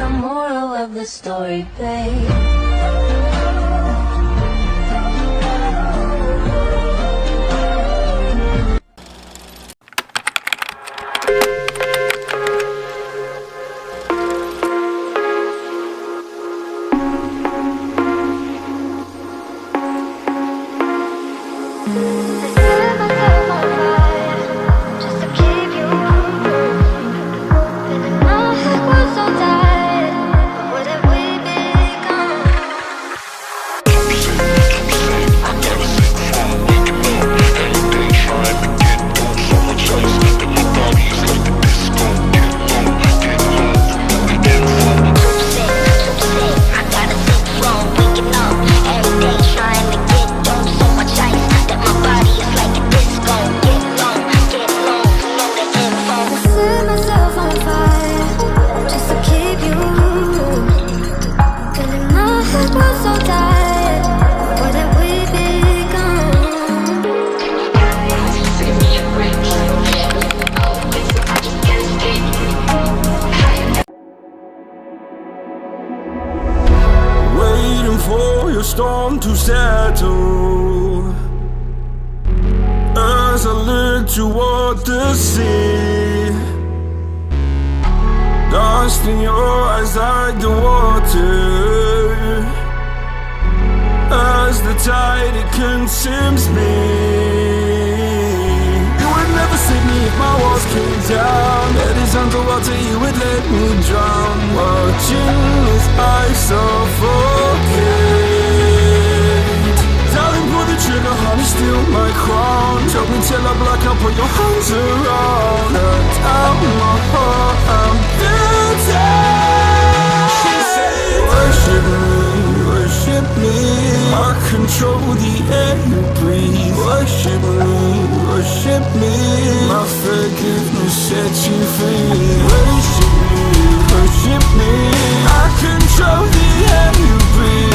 the moral of the story, babe. For your storm to settle as I look toward the sea, lost in your eyes like the water, as the tide it consumes me. You would never save me if my walls came down. Head is underwater, you would let me drown. Watching as I suffocate. Darling, pull the trigger, honey, steal my crown. Choke me till I black out, put your hands around. Cut out my heart, I'm guilty. Worship me, worship me. I control the air you breathe. Worship me, worship me. My forgiveness sets you free. Worship me, worship me. I control the air you breathe.